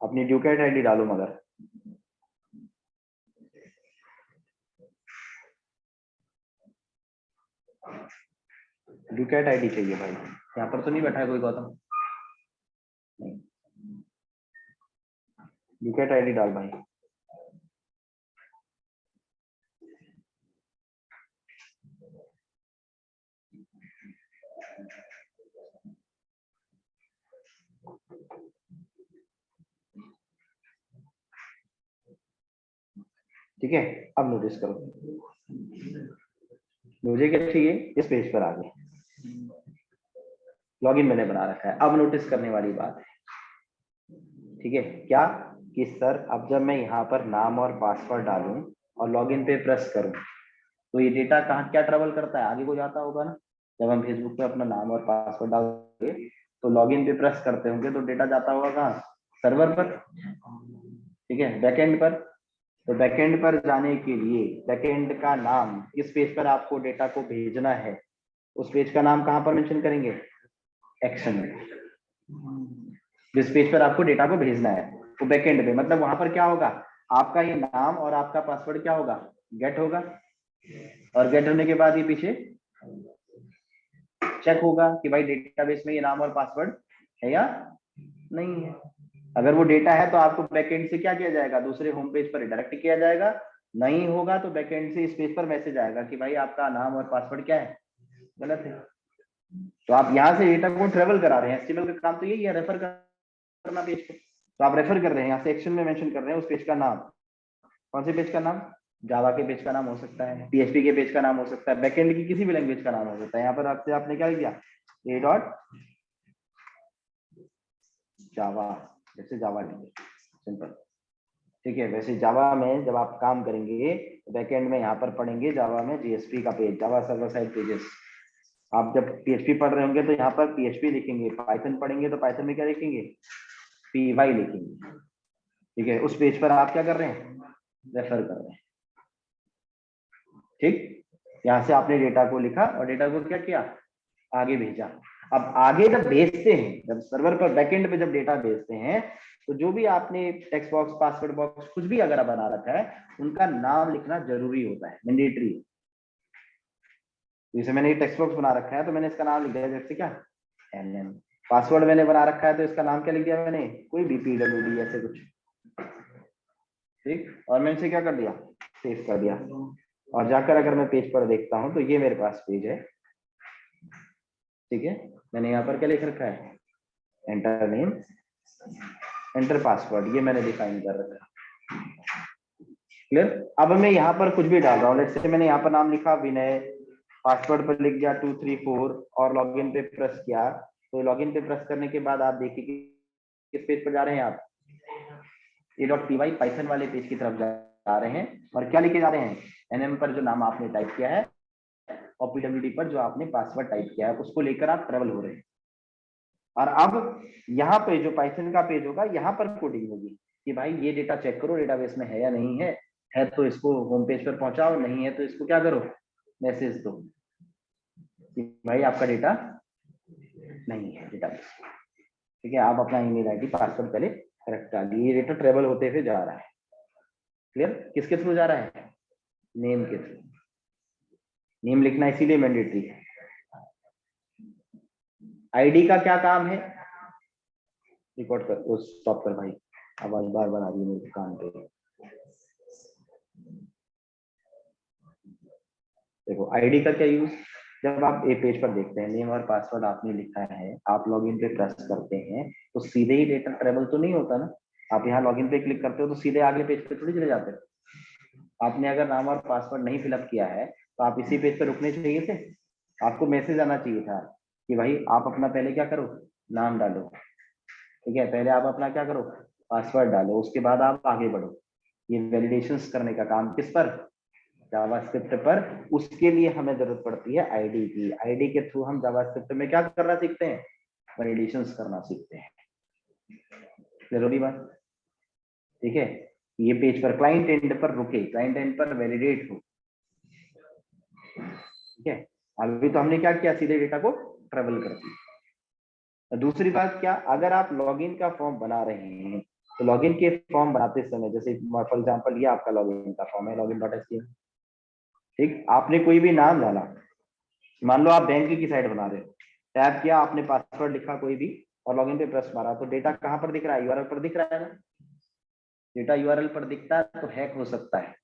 अपनी ड्यूकेट आईडी डालो, मगर ड्यूकेट आईडी चाहिए भाई। यहाँ पर तो नहीं बैठा है कोई गौतम? नहीं, ड्यूकेट आईडी डाल भाई। ठीक है, अब नोटिस करो, मुझे क्या चाहिए, इस पेज पर आ गए, लॉगिन मैंने बना रखा है। अब नोटिस करने वाली बात है, ठीक है, क्या कि सर अब जब मैं यहाँ पर नाम और पासवर्ड डालूं और लॉगिन पे प्रेस करूं तो ये डेटा कहाँ क्या ट्रेवल करता है, आगे को जाता होगा ना। जब हम फेसबुक पे अपना नाम और पासवर्ड डालेंगे तो लॉगिन पे प्रेस करते होंगे तो डेटा जाता होगा कहाँ, सर्वर पर, ठीक है, बैकएंड पर। तो बैकएंड पर जाने के लिए बैकएंड का नाम, किस पेज पर आपको डेटा को भेजना है, उस पेज का नाम कहाँ पर मेंशन करेंगे, एक्शन में। जिस पेज पर आपको डेटा को भेजना है वो बैकएंड पे, मतलब वहां पर क्या होगा, आपका ये नाम और आपका पासवर्ड क्या होगा, गेट होगा, और गेट होने के बाद ये पीछे चेक होगा कि भाई डेटाबेस में ये नाम और पासवर्ड है या नहीं है। अगर वो डेटा है तो आपको बैकएंड से क्या किया जाएगा, दूसरे होम पेज पर डायरेक्ट किया जाएगा। नहीं होगा तो बैकएंड से इस पेज पर मैसेज आएगा कि भाई आपका नाम और पासवर्ड क्या है, गलत है। तो आप यहाँ से डेटा को ट्रेवल करा रहे हैं, एचटीएमएल का काम तो यही है, रेफर करना पेज को। तो आप रेफर कर रहे हैं, यहाँ से एक्शन में मेंशन कर रहे हैं उस पेज का नाम। कौन से पेज का नाम, जावा के पेज का नाम हो सकता है, पीएचपी के पेज का नाम हो सकता है, बैकएंड की किसी भी लैंग्वेज का नाम हो सकता है। यहाँ पर आपसे आपने क्या लिखा, ए डॉट जावा, जैसे जावा लिखे, सिंपल, ठीक है। वैसे जावा में जब आप काम करेंगे तो बैकएंड में यहाँ पर पढ़ेंगे जावा में जेएसपी का page, Java server side pages. आप जब पीएचपी पढ़ रहे होंगे तो यहाँ पर पीएचपी लिखेंगे, पाइथन पढ़ेंगे तो पाइथन में क्या लिखेंगे, पीवाई लिखेंगे, ठीक है। उस पेज पर आप क्या कर रहे हैं, रेफर कर रहे हैं, ठीक। यहाँ से आपने डेटा को लिखा और डेटा को क्या किया, आगे भेजा। अब आगे जब भेजते हैं, जब सर्वर पर बैकएंड पे जब डेटा भेजते हैं तो जो भी आपने टेक्स्ट बॉक्स, पासवर्ड बॉक्स, कुछ भी अगर बना रखा है उनका नाम लिखना जरूरी होता है, मैंडेटरी है। जैसे मैंने टेक्स्ट बॉक्स बना रखा है तो मैंने इसका नाम लिख दिया, जैसे क्या, एनएम। पासवर्ड मैंने बना रखा है तो इसका नाम क्या लिख दिया मैंने, कोई भी पीडब्ल्यूडी ऐसे कुछ, ठीक। और मैंने इसे क्या कर दिया, सेव कर दिया। और जाकर अगर मैं पेज पर देखता हूं तो ये मेरे पास पेज है, ठीक है। मैंने यहाँ पर क्या लिख रखा है, एंटर नेम, एंटर पासवर्ड, ये मैंने डिफाइन कर रखा है, क्लियर। अब मैं यहाँ पर कुछ भी डाल रहा हूँ, लेट्स से मैंने यहाँ पर नाम लिखा विनय, पासवर्ड पर लिख दिया 234 और लॉगिन पे प्रेस किया। तो लॉगिन पे प्रेस करने के बाद आप देखिए कि किस पेज पर जा रहे हैं आप, a.py पाइथन वाले पेज की तरफ जा रहे हैं। और क्या लिखे जा रहे हैं, एनएम पर जो नाम आपने टाइप किया है और पीडब्ल्यूडी पर जो आपने पासवर्ड टाइप किया है उसको लेकर आप ट्रेवल हो रहे हैं। और अब यहाँ पे जो पाइथन का पेज होगा यहाँ पर कोडिंग होगी कि भाई ये डेटा चेक करो डेटाबेस में है या नहीं है तो इसको होम पेज पर पहुंचाओ, नहीं है तो इसको क्या करो, मैसेज दो कि भाई आपका डेटा नहीं है डेटाबेस, ठीक है। आप अपना ईमेल आईडी पासवर्ड पहले करेक्ट डालिए। ये डेटा ट्रेवल होते हुए जा रहा है, क्लियर। किसके थ्रू जा रहा है, नेम के थ्रू। नेम लिखना इसीलिए मैंडेटरी है। आईडी का क्या काम है, रिकॉर्ड कर, वो स्टॉप कर भाई, आवाज बार बार आ रही है मेरे कान पे। देखो आईडी का क्या यूज, जब आप ए पेज पर देखते हैं नेम और पासवर्ड आपने लिखा है, आप लॉगिन पे प्रेस करते हैं तो सीधे ही डेटा ट्रेवल तो नहीं होता ना। आप यहाँ लॉगिन पे क्लिक करते हो तो सीधे आगे पेज पे थोड़ी चले जाते हो। आपने अगर नाम और पासवर्ड नहीं फिलअप किया है तो आप इसी पेज पे रुकने चाहिए थे, आपको मैसेज आना चाहिए था कि भाई आप अपना पहले क्या करो, नाम डालो, ठीक है, पहले आप अपना क्या करो, पासवर्ड डालो, उसके बाद आप आगे बढ़ो। ये वैलिडेशंस करने का काम किस पर, जावास्क्रिप्ट पर। उसके लिए हमें जरूरत पड़ती है आईडी की। आईडी के थ्रू हम जावास्क्रिप्ट में क्या करना सीखते हैं, वैलिडेशंस करना सीखते हैं, जरूरी बात, ठीक है। ये पेज पर क्लाइंट एंड पर रुके, क्लाइंट एंड पर वैलिडेट हो, ठीक है। अभी तो हमने क्या किया, सीधे डेटा को ट्रेवल कर दिया। दूसरी बात क्या, अगर आप लॉगिन का फॉर्म बना रहे हैं तो लॉगिन के फॉर्म बनाते समय, जैसे फॉर एग्जांपल ये आपका लॉगिन का फॉर्म है, login.html, ठीक। आपने कोई भी नाम डाला, मान लो आप बैंक की साइट बना रहे हो, टैब किया, आपने पासवर्ड लिखा कोई भी और लॉगिन पे प्रेस मारा, तो डेटा कहाँ पर दिख रहा है? यूआरएल पर दिख रहा है ना। डेटा यूआरएल पर दिखता है तो हैक हो सकता है,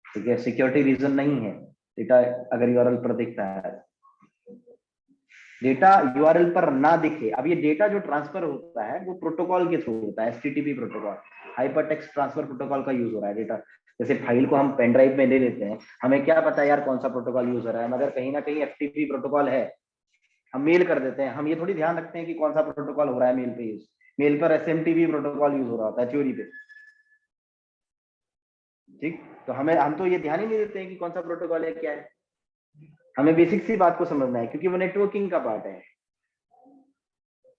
ठीक है। सिक्योरिटी रीजन नहीं है, डेटा अगर यूआरएल पर दिखता है। डेटा यूआरएल पर ना दिखे, अब ये डेटा जो ट्रांसफर होता है वो प्रोटोकॉल के थ्रू होता है, HTTP protocol, hyper text transfer protocol का यूज हो रहा है। डेटा जैसे फाइल को हम पेन ड्राइव में ले लेते हैं, हमें क्या पता है यार कौन सा प्रोटोकॉल यूज हो रहा है, मगर कहीं ना कहीं एफटीपी प्रोटोकॉल है, हम मेल कर देते हैं, हम ये थोड़ी ध्यान रखते हैं कि कौन सा प्रोटोकॉल हो रहा है मेल पे यूज। मेल पर एसएमटीपी प्रोटोकॉल यूज हो रहा होता है थ्योरी पे, ठीक। तो हम तो ये ध्यान ही नहीं देते हैं कि कौन सा प्रोटोकॉल है, क्या है। हमें बेसिक सी बात को समझना है क्योंकि वो नेटवर्किंग का पार्ट है,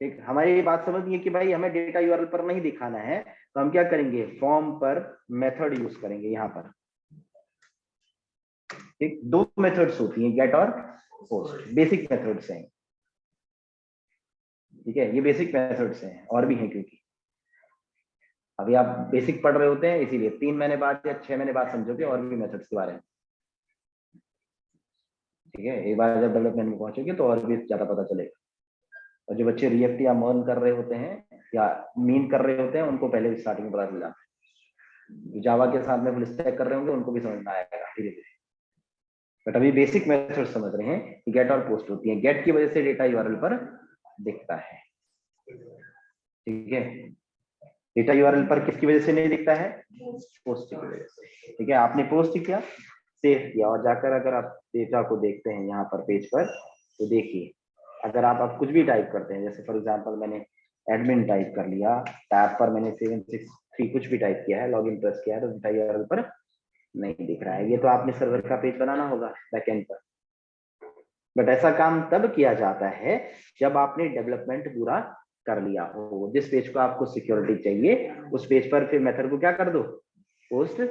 ठीक। हमारी ये बात समझनी है कि भाई हमें डेटा यूआरएल पर नहीं दिखाना है, तो हम क्या करेंगे, फॉर्म पर मेथड यूज करेंगे यहाँ पर, ठीक। दो मेथड्स होती हैं, गेट और पोस्ट, बेसिक मेथड्स हैं, ठीक है। ये बेसिक मेथड्स हैं, और भी हैं क्योंकि अभी आप बेसिक पढ़ रहे होते हैं, इसीलिए 3 महीने बाद या 6 महीने बाद समझोगे और भी मेथड्स के बारे में, ठीक है। एक बार जब डेवलपमेंट में पहुंचोगे तो और भी ज्यादा पता चलेगा। और जो बच्चे रिएक्ट या मर्न कर रहे होते हैं या मीन कर रहे होते हैं, उनको पहले स्टार्टिंग में पता चल जाता है। जावा के साथ में फुल स्टैक कर रहे होंगे, उनको भी समझ में आएगा धीरे धीरे। बट अभी बेसिक मेथड समझ रहे हैं कि गेट और पोस्ट होती है। गेट की वजह से डेटा यूआरएल पर दिखता है, ठीक है। डेटा यूआरएल पर किसकी वजह से नहीं दिखता है? पोस्ट की वजह से, ठीक है। आपने पोस्ट किया, सेव किया, और जाकर अगर आप डेटा को देखते हैं यहाँ पर पेज पर, तो देखिए अगर आप कुछ भी टाइप करते हैं, जैसे फॉर एग्जांपल मैंने एडमिन टाइप कर लिया, टैब पर मैंने 763 कुछ भी टाइप किया है, लॉगिन प्रेस किया है, तो डेटा यूआरएल पर नहीं दिख रहा है। ये तो आपने सर्वर का पेज बनाना होगा बैकएंड पर, बट ऐसा काम तब किया जाता है जब आपने डेवलपमेंट पूरा कर लिया हो। जिस पेज को आपको सिक्योरिटी चाहिए उस पेज पर फिर मेथड को क्या कर दो, पोस्ट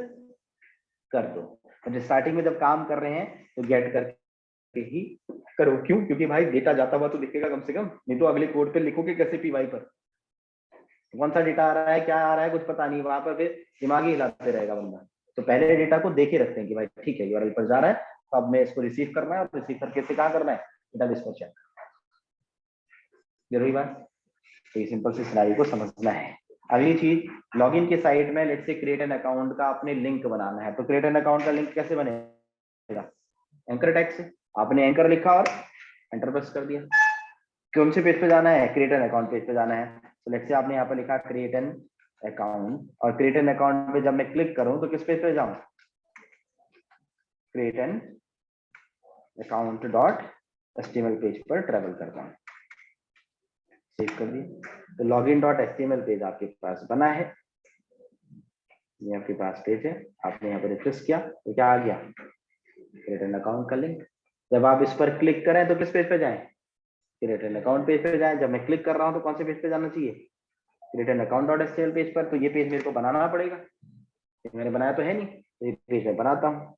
कर दो। और स्टार्टिंग में जब काम कर रहे हैं तो गेट करके ही करो। क्यों? क्योंकि भाई डेटा जाता हुआ तो दिखेगा कम से कम, नहीं तो अगले कोड पे लिखोगे कैसे पीवाई पर, कौन सा डेटा आ रहा है, क्या आ रहा है, कुछ पता नहीं, वहां पर फिर दिमाग ही हिलाते रहेगा बंदा। तो पहले डेटा को देखे रखते हैं कि भाई ठीक है यूआरएल पर जा रहा है, तो अब मैं इसको रिसीव करना है, और रिसीव करके से कहाँ करना है, डेटाबेस पर चेक। जरूरी बात, तो ये सिंपल से सिनारियो को समझना है। अगली चीज, लॉगिन के साइट में let's say create an account का अपने लिंक बनाना है, तो क्रिएट एन अकाउंट का लिंक कैसे बनेगा? एंकर टैग से। आपने एंकर लिखा और एंटर प्रेस कर दिया। कौन से पेज पे जाना है? क्रिएट एन अकाउंट पेज पे जाना है। तो लेट्स से आपने यहाँ पर लिखा क्रिएट एन अकाउंट, और क्रिएट एन अकाउंट पे जब मैं क्लिक करूं तो किस पेज पे जाऊं? Create an account dot HTML page पर ट्रेवल करता हूं। सेव कर दिया। तो लॉगिन डॉट एचटीएमएल पेज आपके पास बना है, ये आपके पास पेज है। आपने यहाँ पर रिफ्रेश किया तो क्या आ गया? क्रिएट एन अकाउंट का लिंक। जब आप इस पर क्लिक करें तो किस पेज पे जाएं? क्रिएट एन अकाउंट पेज पे जाएं। जब मैं क्लिक कर रहा हूँ तो कौन से पेज पे जाना चाहिए? Create an account dot HTML page पर। तो ये पेज मेरे को बनाना पड़ेगा, मैंने बनाया तो है नहीं, तो ये पेज मैं बनाता हूँ।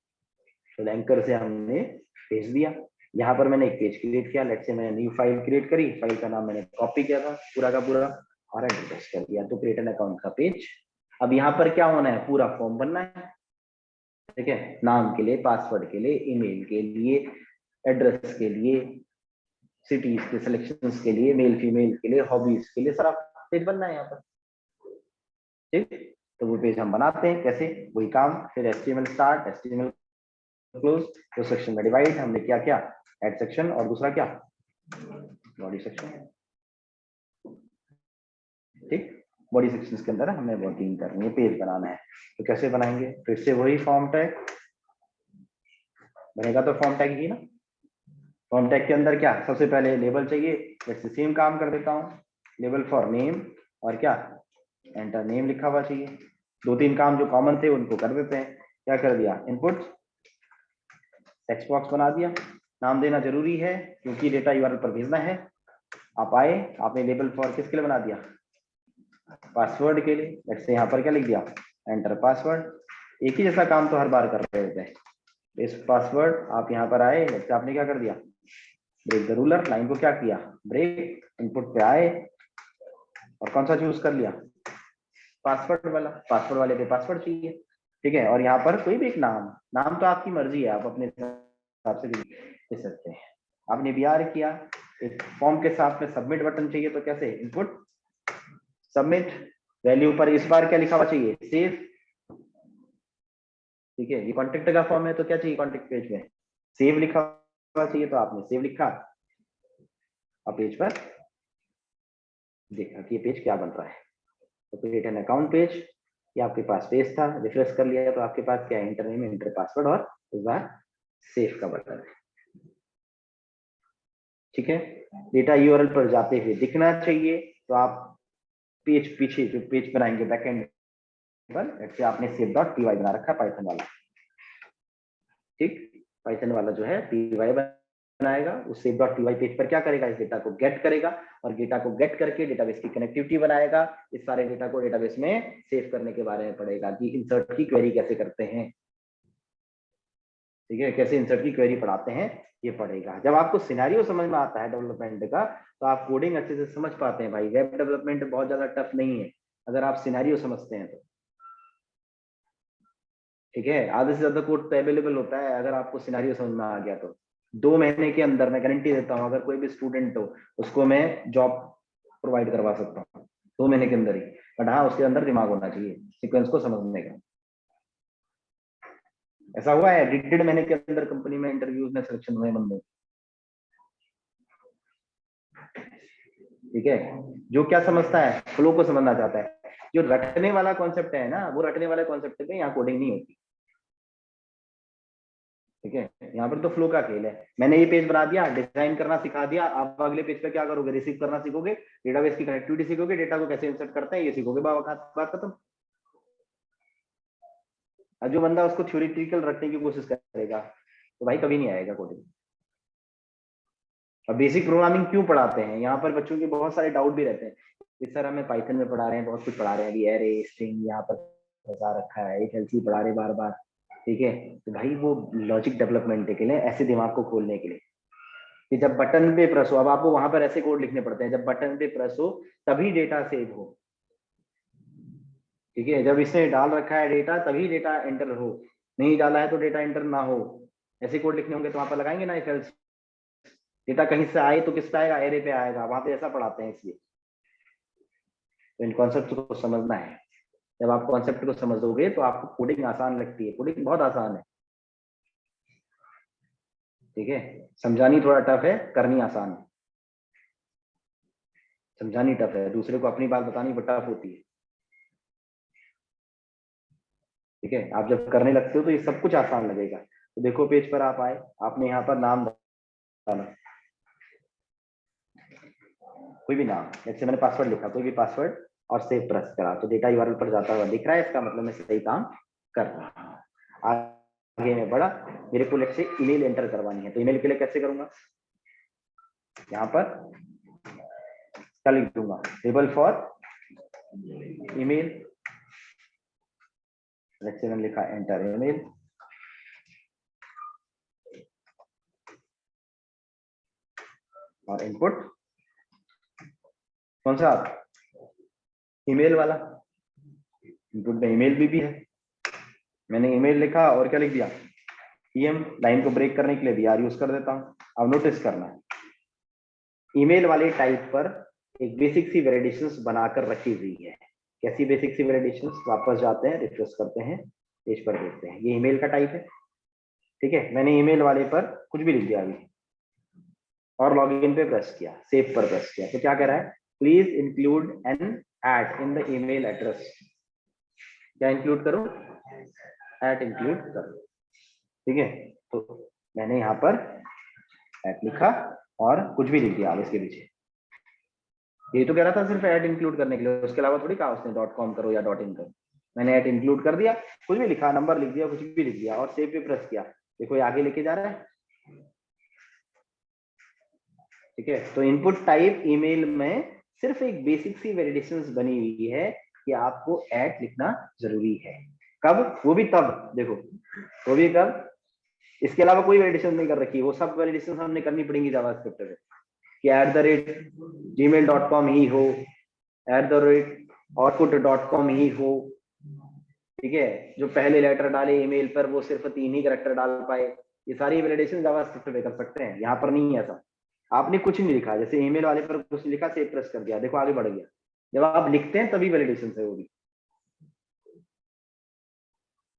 तो एंकर से हमने पेज दिया, यहाँ पर मैंने एक पेज क्रिएट किया। लेट्स से मैंने न्यू फाइल क्रिएट करी, फाइल का नाम मैंने कॉपी किया था पूरा का पूरा और एड्रेस कर दिया, तो क्रिएट एन अकाउंट का पेज। अब यहाँ पर क्या होना है? पूरा फॉर्म बनना है, ठीक है। नाम के लिए, पासवर्ड के लिए, ईमेल के लिए, एड्रेस के लिए, सिटीज के सिलेक्शंस के लिए, मेल फीमेल के लिए, हॉबीज के लिए, सारा पेज बनना है यहाँ पर, ठीक। तो वो पेज हम बनाते हैं कैसे? वही काम, फिर एचटीएमएल स्टार्ट, एचटीएमएल क्लोज, तो सेक्शन में डिवाइड हमने क्या क्या? एड सेक्शन, और दूसरा क्या? बॉडी सेक्शन, ठीक। बॉडी सेक्शंस के अंदर हमें वर्किंग करनी है, पेज बनाना है। तो कैसे बनाएंगे? फिर से वही फॉर्म टैग बनेगा, तो फॉर्म टैग ही ना। फॉर्म टैग के अंदर क्या? सबसे पहले लेबल चाहिए, जैसे सेम काम कर देता हूँ, लेबल फॉर नेम, और क्या? एंटर नेम लिखा हुआ चाहिए। 2-3 काम जो कॉमन थे उनको कर देते हैं। क्या कर दिया? इनपुट टेक्स्ट बॉक्स बना दिया। नाम देना जरूरी है क्योंकि डेटा यूआरएल पर भेजना है। आप आए, आपने लेबल फॉर किसके लिए बना दिया? पासवर्ड के लिए। जैसे यहाँ पर क्या लिख दिया? Enter password. एक ही जैसा काम तो हर बार कर रहे होते हैं। इस पासवर्ड आप यहाँ पर आए, जैसे आपने क्या कर दिया? ब्रेक द रूलर, लाइन को क्या किया? ब्रेक। इनपुट पे आए, और कौन सा चूज कर लिया, पासवर्ड वाला, पासवर्ड वाले पे पासवर्ड चाहिए, ठीक है। और यहाँ पर कोई भी एक नाम, नाम तो आपकी मर्जी है, आप अपने हिसाब से दे सकते हैं। आपने बीआर किया, एक फॉर्म के साथ में सबमिट बटन चाहिए, तो कैसे, इनपुट सबमिट, वैल्यू पर इस बार क्या लिखा हुआ चाहिए, सेव, ठीक है। ये कॉन्टेक्ट का फॉर्म है तो क्या चाहिए कॉन्टेक्ट पेज में, सेव लिखा हुआ चाहिए, तो आपने सेव लिखा और पेज पर देखा कि ये पेज क्या बन रहा है, तो क्रिएट एन अकाउंट पेज, ये आपके पास पेज था, रिफ्रेश कर लिया तो आपके पास क्या है, इंटर नेम, इंटर पासवर्ड और इस बार सेव का बटन है, ठीक है। डेटा यूआरएल पर जाते हुए दिखना चाहिए, तो आप पेज पीछे जो पेज बनाएंगे बैकएंड पर, जैसे आपने save.py बना रखा है पाइथन वाला, ठीक, पाइथन वाला जो है py बनाएगा, उस save.py पेज पर क्या करेगा, इस डेटा को गेट करेगा और डेटा को गेट करके डेटाबेस की कनेक्टिविटी बनाएगा, इस सारे डेटा को डेटाबेस में सेव करने के बारे में पढ़ेगा कि इंसर्ट की क्वेरी कैसे करते हैं, ठीक है, कैसे इंसर्ट की क्वेरी पढ़ाते हैं ये पढ़ेगा। जब आपको सिनेरियो समझ में आता है डेवलपमेंट का, तो आप कोडिंग अच्छे से समझ पाते हैं। भाई वेब डेवलपमेंट बहुत ज्यादा टफ नहीं है अगर आप सिनेरियो समझते हैं तो, ठीक है। आधे से ज्यादा कोड तो अवेलेबल होता है अगर आपको सिनेरियो समझ में आ गया तो। 2 महीने के अंदर मैं गारंटी देता हूँ, अगर कोई भी स्टूडेंट हो उसको मैं जॉब प्रोवाइड करवा सकता हूँ 2 महीने के अंदर ही, बट हाँ उसके अंदर दिमाग होना चाहिए सीक्वेंस को समझने का। ऐसा हुआ है 1.5 महीने के अंदर कंपनी में इंटरव्यूज में सिलेक्शन हुए बंदे, ठीक है। जो क्या समझता है, फ्लो को समझना चाहता है, जो रटने वाला कॉन्सेप्ट है ना, वो रटने वाले कॉन्सेप्ट पे यहाँ कोडिंग नहीं होती, ठीक है। यहाँ पर तो फ्लो का खेल है। मैंने ये पेज बना दिया, डिजाइन करना सिखा दिया, आप अगले पेज पे क्या करोगे, रिसीव करना सीखोगे, डेटाबेस की कनेक्टिविटी सीखोगे, डेटा को कैसे इंसर्ट करते हैं ये सीखोगे, बात खत्म। और जो बंदा उसको थ्योरेटिकल रखने की कोशिश करेगा तो भाई कभी नहीं आएगा कोडिंग। और बेसिक प्रोग्रामिंग क्यों पढ़ाते हैं, यहाँ पर बच्चों के बहुत सारे डाउट भी रहते हैं कि सर हमें पाइथन में पढ़ा रहे हैं, बहुत कुछ पढ़ा रहे हैं, अभी एरे स्ट्रिंग यहाँ पर बता रखा है, एक एलसी पढ़ा रहे बार बार, ठीक है। तो भाई वो लॉजिक डेवलपमेंट के लिए, ऐसे दिमाग को खोलने के लिए कि जब बटन पे प्रेस हो, अब आपको वहां पर ऐसे कोड लिखने पड़ते हैं, जब बटन पे प्रेस हो तभी डेटा सेव हो, ठीक है। जब इसने डाल रखा है डेटा तभी डेटा एंटर हो, नहीं डाला है तो डेटा एंटर ना हो, ऐसे कोड लिखने होंगे तो वहां पर लगाएंगे ना, इफ एल्स। डेटा कहीं से आए तो किस पे आएगा, एरे पे आएगा, वहां पे ऐसा पढ़ाते हैं इसलिए। तो इन कॉन्सेप्ट को समझना है, जब आप कॉन्सेप्ट को समझोगे तो आपको कोडिंग आसान लगती है, कोडिंग बहुत आसान है, ठीक है। समझानी थोड़ा टफ है, करनी आसान है। समझानी टफ है, दूसरे को अपनी बात बतानी टफ होती है, ठीक है। आप जब करने लगते हो तो ये सब कुछ आसान लगेगा। तो देखो पेज पर आप आए, आपने यहाँ पर नाम डाला, कोई भी नाम, जैसे मैंने पासवर्ड लिखा, कोई भी पासवर्ड और सेव प्रेस करा तो डेटा यूआरएल पर जाता हुआ दिख रहा है, इसका मतलब मैं सही काम कर रहा हूँ। आगे मैं बढ़ा, मेरे को लेट से ईमेल एंटर करवानी है, तो ईमेल के लिए कैसे करूंगा, यहाँ पर क्या लिख दूंगा, टेबल फॉर ईमेल, जैसे मैंने लिखा एंटर ईमेल, और इनपुट कौन सा, ईमेल वाला, इनपुट में ईमेल भी है। मैंने ईमेल लिखा और क्या लिख दिया, ईएम, लाइन को ब्रेक करने के लिए बीआर यूज कर देता हूँ। अब नोटिस करना है, ईमेल वाले टाइप पर एक बेसिक सी वैलिडेशंस बनाकर रखी हुई है। कैसी बेसिक सी वैलिडेशंस, वापस जाते हैं, रिफ्रेश करते हैं, पेज पर देखते हैं, ये ईमेल का टाइप है, ठीक है। मैंने ईमेल वाले पर कुछ भी लिख दिया अभी और लॉगिन पे प्रेस किया, सेव पर प्रेस किया, तो क्या कह रहा है, please include an at in the email address. क्या इंक्लूड करूं, एट इंक्लूड करो, ठीक है। तो मैंने यहाँ पर एट लिखा और कुछ भी लिख दिया अब इसके पीछे, ये तो कह रहा था सिर्फ ऐड इंक्लूड करने के लिए, उसके अलावा थोड़ी कहा उसने .com करो या .in करो। मैंने ऐड इंक्लूड कर दिया, कुछ भी लिखा, नंबर लिख दिया, कुछ भी लिख दिया और सेव पे प्रेस किया, देखो ये आगे लेके जा रहा है, ठीक है। तो इनपुट टाइप ईमेल में सिर्फ एक बेसिक सी वैलिडेशंस बनी हुई है कि आपको ऐड लिखना जरूरी है, कब, वो भी तब, देखो वो भी कब, इसके अलावा कोई वैलिडेशन नहीं कर रखी, वो सब वैलिडेशन हमने करनी पड़ेंगी जावास्क्रिप्ट में कि @gmail.com ही हो, output.com ही हो, ठीक है। जो पहले लेटर डाले ईमेल पर वो सिर्फ 3 ही कैरेक्टर डाल पाए, ये सारी वैलिडेशन जावास्क्रिप्ट पे कर सकते हैं, यहाँ पर नहीं है ऐसा। आपने कुछ नहीं लिखा, जैसे ईमेल वाले पर कुछ लिखा, सेव प्रेस कर दिया, देखो आगे बढ़ गया। जब आप लिखते हैं तभी वैलिडेशन है वो भी,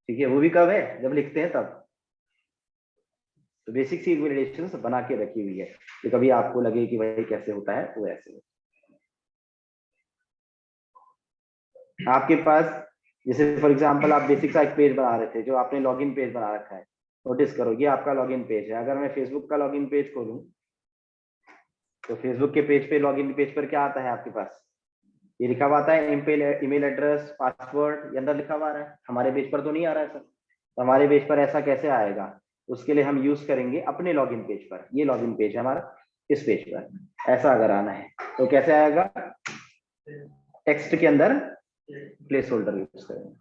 ठीक है। वो भी कब है, जब लिखते हैं तब। तो बेसिक सी वैलिडेशन बना के रखी हुई है, तो कभी आपको लगे कि भाई कैसे होता है वो ऐसे होता है। आपके पास जैसे फॉर एग्जांपल आप बेसिक सा एक पेज बना रहे थे, जो आपने लॉगिन पेज बना रखा है, नोटिस करो ये आपका लॉगिन पेज है। अगर मैं फेसबुक का लॉगिन पेज खोलूं तो फेसबुक के पेज पे, लॉगिन पेज पर क्या आता है आपके पास, ये लिखा हुआ आता है ईमेल एड्रेस, पासवर्ड, ये अंदर लिखा हुआ है। हमारे पेज पर तो नहीं आ रहा है सर, तो हमारे पेज पर ऐसा कैसे आएगा, उसके लिए हम यूज करेंगे अपने लॉगिन पेज पर। ये लॉगिन पेज है हमारा, इस पेज पर ऐसा अगर आना है तो कैसे आएगा, टेक्स्ट के अंदर प्लेस होल्डर यूज करेंगे,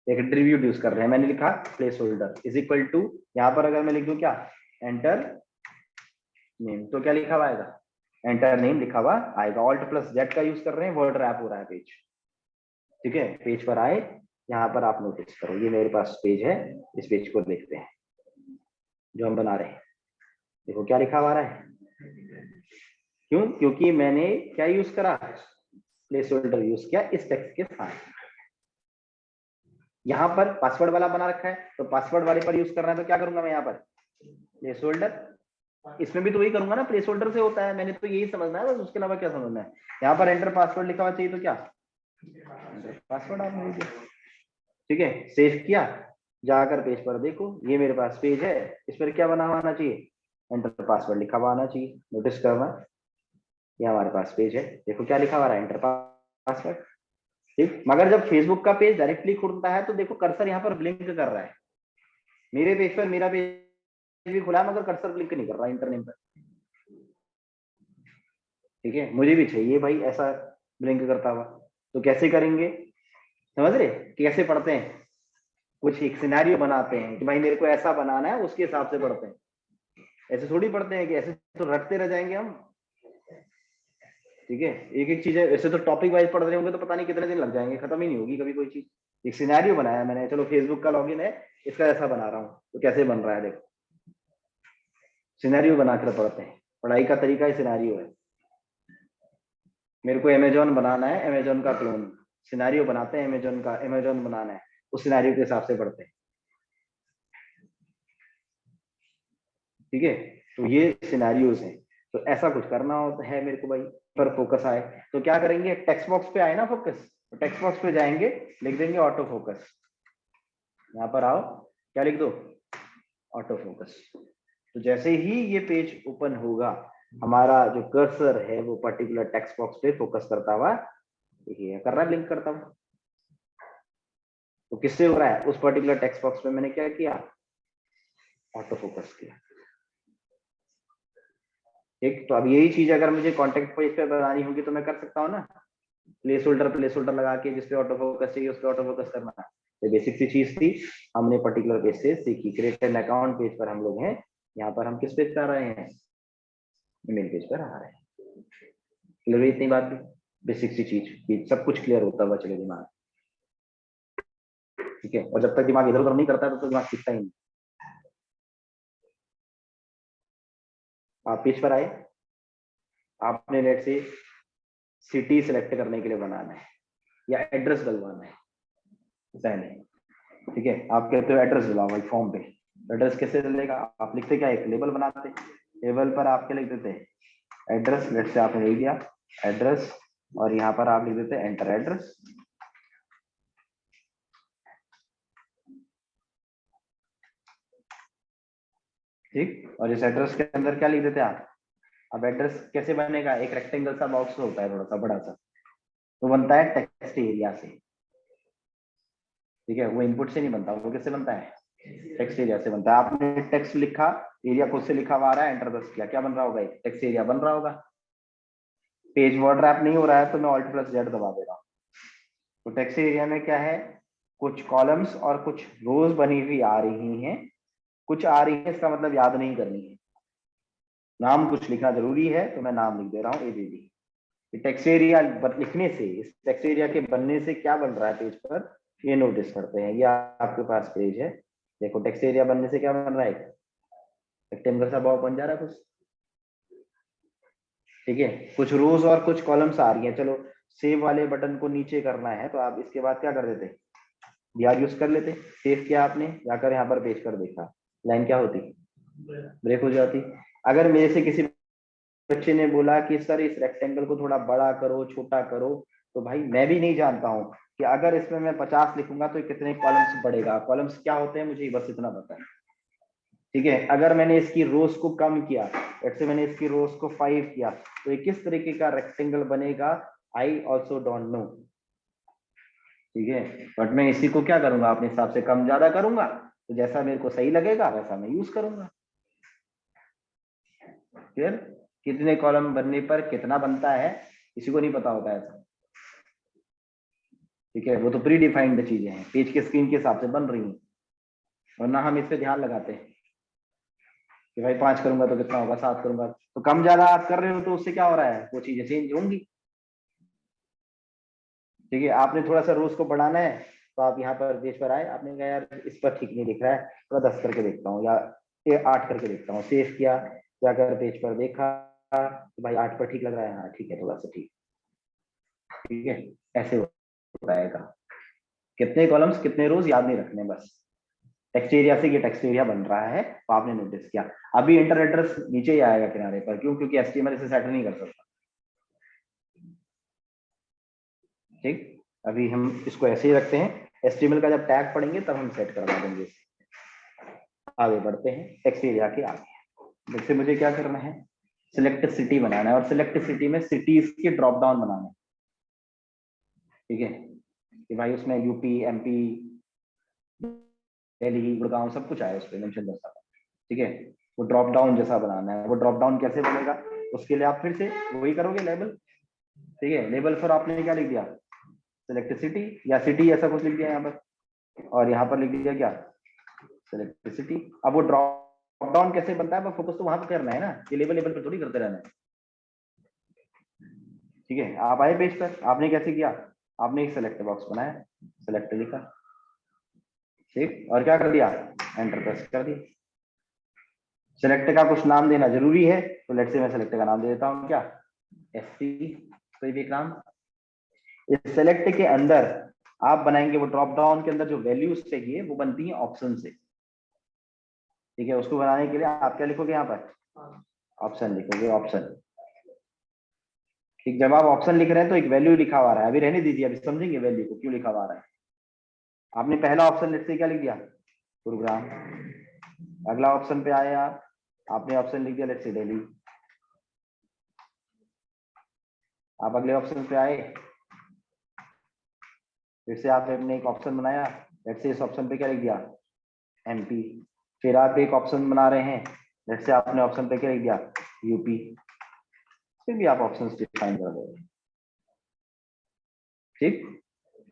एक एट्रीब्यूट यूज कर रहे हैं। मैंने लिखा placeholder is equal to, यहाँ पर अगर मैं लिख दूं क्या, एंटर नेम, तो क्या लिखा हुआ आएगा, एंटर नेम लिखा हुआ आएगा। ऑल्ट प्लस जेड का यूज कर रहे हैं, वर्ड रैप हो रहा है पेज, ठीक है। पेज पर आए, यहाँ पर आप नोटिस करो ये मेरे पास पेज है, इस पेज को देखते हैं जो हम बना रहे हैं। देखो क्या लिखा हुआ है, क्यों, क्योंकि मैंने क्या यूज करा, प्लेस होल्डर यूज किया इस टेक्स्ट के साथ। यहाँ पर पासवर्ड वाला बना रखा है, तो पासवर्ड वाले पर यूज करना है, तो क्या करूंगा मैं यहाँ पर, प्लेस होल्डर। इसमें भी तो वही करूंगा ना, प्लेस होल्डर से होता है, मैंने तो यही समझना है बस, उसके अलावा क्या समझना है। यहाँ पर एंटर पासवर्ड लिखा हुआ चाहिए, तो क्या एंटर पासवर्ड आपने दिया, ठीक है। सेव किया, जाकर पेज पर देखो ये मेरे पास पेज है, इस पर क्या बना हुआ आना चाहिए, एंटर पासवर्ड लिखा हुआ आना चाहिए। नोटिस करना, ये हमारे पास पेज है, देखो क्या लिखा हुआ है, एंटर पासवर्ड, ठीक। मगर जब फेसबुक का पेज डायरेक्टली खुलता है तो देखो कर्सर यहाँ पर ब्लिंक कर रहा है। मेरे पेज पर मेरा पेज भी खुला है मगर कर्सर ब्लिंक नहीं कर रहा इंटरनेट पर, ठीक है। मुझे भी चाहिए भाई ऐसा ब्लिंक करता हुआ, तो कैसे करेंगे, समझ रहे कैसे पढ़ते हैं, कुछ एक सिनेरियो बनाते हैं कि भाई मेरे को ऐसा बनाना है, उसके हिसाब से पढ़ते हैं। ऐसे थोड़ी पढ़ते हैं कि ऐसे तो रटते रह जाएंगे हम, ठीक है। एक एक चीज है, ऐसे तो टॉपिक वाइज पढ़ रहे होंगे तो पता नहीं कितने दिन लग जाएंगे, खत्म ही नहीं होगी कभी कोई चीज। एक सिनेरियो बनाया मैंने, चलो फेसबुक का लॉगिन है, इसका ऐसा बना रहा हूँ, तो कैसे बन रहा है देखो, सिनेरियो बनाकर पढ़ते हैं। पढ़ाई का तरीका ही सिनेरियो है। मेरे को अमेजोन बनाना है, अमेजोन का क्लोन, सिनेरियो बनाते हैं अमेजोन का, अमेजोन बनाना है, उस सिनेरियो के हिसाब से पढ़ते हैं, ठीक है। तो ये सिनेरियोज हैं, तो ऐसा कुछ करना होता है मेरे को भाई, पर फोकस आए तो क्या करेंगे, टेक्स्ट बॉक्स पे आए ना फोकस, तो टेक्स्ट बॉक्स पे जाएंगे, लिख देंगे ऑटो फोकस। यहाँ पर आओ, क्या लिख दो, ऑटो फोकस। तो जैसे ही ये पेज ओपन होगा, हमारा जो कर्सर है वो पर्टिकुलर टेक्स्ट बॉक्स पे फोकस करता हुआ, देखिए कर रहा है, ब्लिंक करता हुआ। तो किससे हो रहा है, उस पर्टिकुलर टेक्स्ट बॉक्स में मैंने क्या किया, ऑटो फोकस किया, ठीक। तो अब यही चीज अगर मुझे कॉन्टेक्ट पेज पे बनानी होगी तो मैं कर सकता हूँ ना, प्लेस होल्डर लगा के जिसपे ऑटो फोकस चाहिए उस पर ऑटो फोकस करना है। तो बेसिक सी चीज थी, हमने पर्टिकुलर पेज से सीखी। क्रिएट एन अकाउंट पेज पर हम लोग हैं, यहाँ पर हम किस पेज पे आ रहे हैं, ईमेल पेज पर आ रहे हैं। क्लियर हुई इतनी बात भी, बेसिक सी चीज कि सब कुछ क्लियर होता हुआ चले दिमाग, ठीक है। और जब तक दिमाग इधर उधर नहीं करता तब तो दिमाग सीखता ही नहीं। आप पेज पर आए, आपने लेट से सिटी सिलेक्ट करने के लिए बनाना है या एड्रेस डलवाना है पहले, ठीक है। आप कहते हो एड्रेस डलवाओ भाई फॉर्म पे, एड्रेस कैसे डलेगा, आप लिखते क्या, एक लेबल बनाते, लेबल पर आप क्या लिख देते, एड्रेस, लेट से आपने लिख दिया एड्रेस, और यहाँ पर आप लिख देते एंटर एड्रेस, ठीक। और इस एड्रेस के अंदर क्या लिख देते आप, अब एड्रेस कैसे बनेगा, एक रेक्टेंगल सा बॉक्स होता है थोड़ा सा बड़ा सा, तो बनता है टेक्स्ट एरिया से, ठीक है। वो इनपुट से नहीं बनता, वो किससे बनता है, टेक्स्ट एरिया से बनता है। आपने टेक्स्ट लिखा, एरिया खुद से लिखा हुआ आ रहा है, एंटर दस किया, क्या बन रहा होगा, टेक्स्ट एरिया बन रहा होगा। पेज वर्ड रैप नहीं हो रहा है तो मैं ऑल्ट प्लस जेड दबा दे रहा हूँ। तो टेक्स्ट एरिया में क्या है, कुछ कॉलम्स और कुछ रोज बनी हुई आ रही हैं, कुछ आ रही है, इसका मतलब याद नहीं करनी है। नाम कुछ लिखना जरूरी है तो मैं नाम लिख दे रहा हूँ एबीडी, टेक्स्ट एरिया लिखने से, इस टेक्स्ट एरिया के बनने से क्या बन रहा है पेज पर, ये नोटिस करते हैं। ये आपके पास पेज है, देखो टेक्स्ट एरिया बनने से क्या बन रहा है, रेक्टेंगल सा बॉक्स बन जा रहा है कुछ। ठीक है, कुछ रोज और कुछ कॉलम्स आ रही हैं। चलो सेव वाले बटन को नीचे करना है तो आप इसके बाद क्या कर देते, बिहार यूज कर लेते। सेव किया आपने, जाकर यहाँ पर पेज कर देखा, लाइन क्या होती, ब्रेक हो जाती। अगर मेरे से किसी बच्चे ने बोला कि सर इस रेक्टेंगल को थोड़ा बड़ा करो, छोटा करो, तो भाई मैं भी नहीं जानता हूँ कि अगर इसमें मैं 50 लिखूंगा तो कितने कॉलम्स बढ़ेगा, कॉलम्स क्या होते हैं मुझे बस इतना पता है। ठीक है, अगर मैंने इसकी रोज को कम किया, जैसे मैंने इसकी रोज को 5 किया, तो ये किस तरीके का रेक्टेंगल बनेगा, आई ऑल्सो डोंट नो। ठीक है, बट मैं इसी को क्या करूंगा, अपने हिसाब से कम ज्यादा करूंगा, तो जैसा मेरे को सही लगेगा वैसा मैं यूज करूंगा। फिर कितने कॉलम बनने पर कितना बनता है, किसी को नहीं पता होता है ऐसा। ठीक है, वो तो प्री डिफाइंड चीजें हैं, पेज के स्क्रीन के हिसाब से बन रही हैं, वरना हम इस पे ध्यान लगाते हैं कि भाई 5 करूंगा तो कितना होगा, 7 करूंगा, तो कम ज्यादा आप कर रहे हो तो उससे क्या हो रहा है, वो चीजें चेंज होंगी। ठीक है, आपने थोड़ा सा रोज को बढ़ाना है, तो आप यहाँ पर पेज पर आए, आपने कहा यार इस पर ठीक नहीं दिख रहा है, थोड़ा 10 करके देखता हूँ या 8 करके देखता हूँ, सेव किया, जाकर पेज पर देखा तो भाई 8 पर ठीक लग रहा है, हाँ ठीक है, थोड़ा सा ठीक। ठीक है, ऐसे होता है काम। कितने कॉलम्स कितने रोज याद नहीं रखने, बस टेक्स्ट एरिया से ये टेक्स्ट एरिया बन रहा है, तो आपने नोटिस किया। अभी इंटर एड्रेस नीचे ही आएगा किनारे पर, क्यों, क्योंकि एचटीएमएल इसे सेट नहीं कर सकता। ठीक, अभी हम इसको ऐसे ही रखते हैं, एचटीएमएल का जब टैग पढ़ेंगे तब हम सेट करवा देंगे। आगे बढ़ते हैं टेक्स्ट एरिया के आगे। जैसे मुझे क्या करना है, सिलेक्ट सिटी बनाना है, और सिलेक्ट सिटी में सिटीज के ड्रॉप डाउन बनाना है। ठीक है, कि भाई उसमें यूपी, एमपी, दिल्ली, गुड़गांव सब कुछ आए उस पर मेंशन दर्शा। ठीक है, वो ड्रॉप डाउन जैसा बनाना है। वो ड्रॉप डाउन कैसे बनेगा, उसके लिए आप फिर से वही करोगे, लेबल। ठीक है, लेबल पर आपने क्या लिख दिया, सिलेक्ट सिटी या सिटी ऐसा कुछ लिख दिया यहाँ पर, और यहाँ पर लिख दिया क्या, सिलेक्ट सिटी। अब वो ड्रॉप डाउन कैसे बनता है, फोकस तो वहां पर करना है ना, ये लेबल लेबल पर थोड़ी करते रहना है। ठीक है, आप आए पेज पर, आपने कैसे किया, आपने एक सेलेक्ट बॉक्स बनाया, सेलेक्ट लिखा, ठीक, और क्या कर दिया, एंटर प्रेस कर दिया। सेलेक्ट का कुछ नाम देना जरूरी है, तो लेट्स से मैं सेलेक्ट का नाम दे देता हूँ, क्या, एससी, कोई भी नाम। इस सेलेक्ट के अंदर आप बनाएंगे, वो ड्रॉप डाउन के अंदर जो वैल्यूज चाहिए वो बनती है ऑप्शन से। ठीक है, उसको बनाने के लिए आप क्या लिखोगे यहाँ पर, ऑप्शन लिखोगे, ऑप्शन। ठीक, जब आप ऑप्शन लिख रहे हैं तो एक वैल्यू लिखा हुआ रहा है, अभी रहने दीजिए, अभी समझेंगे वैल्यू को क्यों लिखा हुआ रहा है। आपने पहला ऑप्शन लेट्स से क्या लिख दिया, गुरुग्राम। अगला ऑप्शन पे आए आप, आपने ऑप्शन लिख दिया लेट्स से दिल्ली। आप अगले ऑप्शन पे आए, फिर से आपने एक ऑप्शन बनाया, लेट्स से इस ऑप्शन पे क्या लिख दिया, एमपी। फिर आप एक ऑप्शन बना रहे हैं, लेट्स से आपने ऑप्शन पे क्या लिख दिया, यूपी। फिर भी आप ऑप्शंस डिफाइन कर दोगे। ठीक,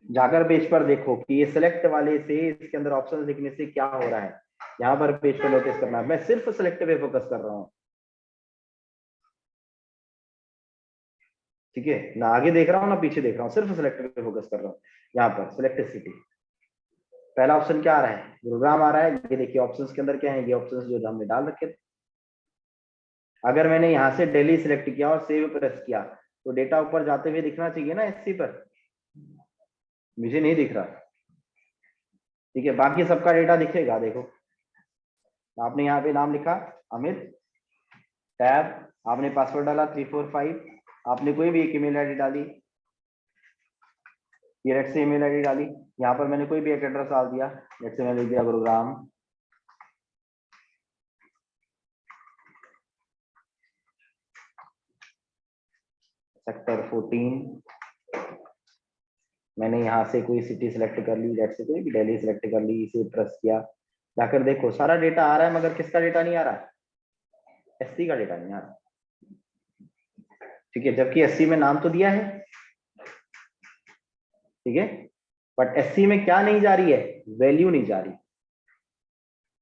जाकर पेज पर देखो कि ये सिलेक्ट वाले से इसके अंदर ऑप्शन लिखने से क्या हो रहा है, यहाँ पर पेज पर नोटिस करना है। मैं सिर्फ सिलेक्ट पे फोकस कर रहा हूँ। ठीक है, ना आगे देख रहा हूँ ना पीछे देख रहा हूँ, सिर्फ सिलेक्ट पे फोकस कर रहा हूँ। यहाँ पर सिलेक्ट सिटी, पहला ऑप्शन क्या आ रहा है, गुरुग्राम आ रहा है। ये देखिए ऑप्शंस के अंदर क्या है, ये ऑप्शंस जो हमने डाल रखे थे। अगर मैंने यहाँ से दिल्ली सिलेक्ट किया और सेव प्रेस किया, तो डेटा ऊपर जाते हुए दिखना चाहिए ना एससी पर, मुझे नहीं दिख रहा। ठीक है, बाकी सबका डेटा दिखेगा, देखो आपने यहाँ पे नाम लिखा अमित, टैब, आपने पासवर्ड डाला 345, आपने कोई भी एक ईमेल आईडी डाली, ये लेट्स से ईमेल आईडी डाली, यहाँ पर मैंने कोई भी एक एड्रेस डाल दिया, लेट्स से मैंने लिख दिया गुरुग्राम, सेक्टर 14। मैंने यहाँ से कोई सिटी सिलेक्ट कर ली, लेट्स से कोई भी दिल्ली सिलेक्ट कर ली, इसे प्रेस किया, जाकर देखो सारा डेटा आ रहा है, मगर किसका डेटा नहीं आ रहा, एससी का डेटा नहीं आ रहा। ठीक है, जबकि एससी में नाम तो दिया है। ठीक है, बट एससी में क्या नहीं जा रही है, वैल्यू नहीं जा रही,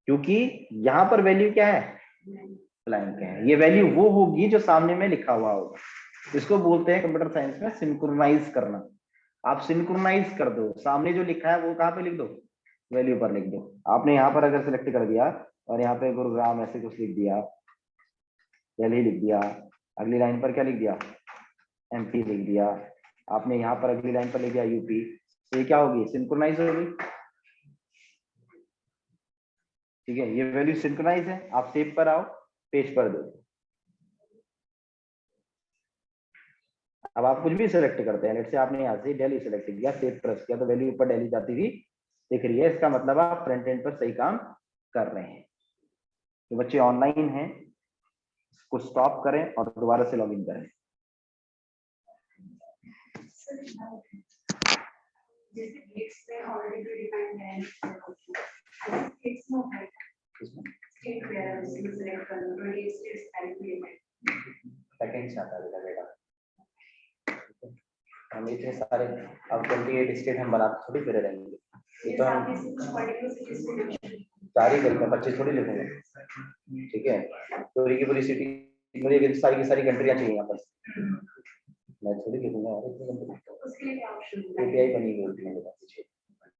क्योंकि यहाँ पर वैल्यू क्या है, ब्लैंक है। ये वैल्यू वो होगी जो सामने में लिखा हुआ होगा। इसको बोलते हैं कंप्यूटर साइंस में सिंक्रोनाइज करना। आप सिंक्रोनाइज कर दो, सामने जो लिखा है वो कहाँ पे लिख दो, वैल्यू पर लिख दो। आपने यहाँ पर अगर सिलेक्ट कर दिया और यहाँ पे गुरुग्राम ऐसे कुछ लिख दिया, दिल्ली लिख दिया, अगली लाइन पर क्या लिख दिया, एमपी लिख दिया, आपने यहाँ पर अगली लाइन पर लिख दिया यूपी, तो ये क्या होगी, सिंक्रोनाइज होगी। ठीक है, ये वैल्यू सिंक्रोनाइज है। आप सेव पर आओ, पेज पर दो। अब आप कुछ भी सिलेक्ट करते हैं, लेट्स से आपने यहाँ से दिल्ली सिलेक्ट किया, सेव प्रेस किया, तो वैल्यू ऊपर दिल्ली जाती हुई दिख रही है। इसका मतलब आप फ्रंट एंड पर सही काम कर रहे हैं। तो बच्चे ऑनलाइन हैं, इसको स्टॉप करें और दोबारा से लॉगिन करें। सेकंड्स आता है बेटा, हम इतने सारे अब 28 स्टेट हम बनाते थोड़ी फिर रहेंगे, ये तो हम जारी करके 25 थोड़ी लिखेंगे। ठीक है, पूरी की पूरी सिटी, मुझे की सारी कंट्रियां चाहिए यहाँ पर, मैं थोड़ी लिखूंगा और इतनी कंट्री API बनी हुई होती है मेरे पास।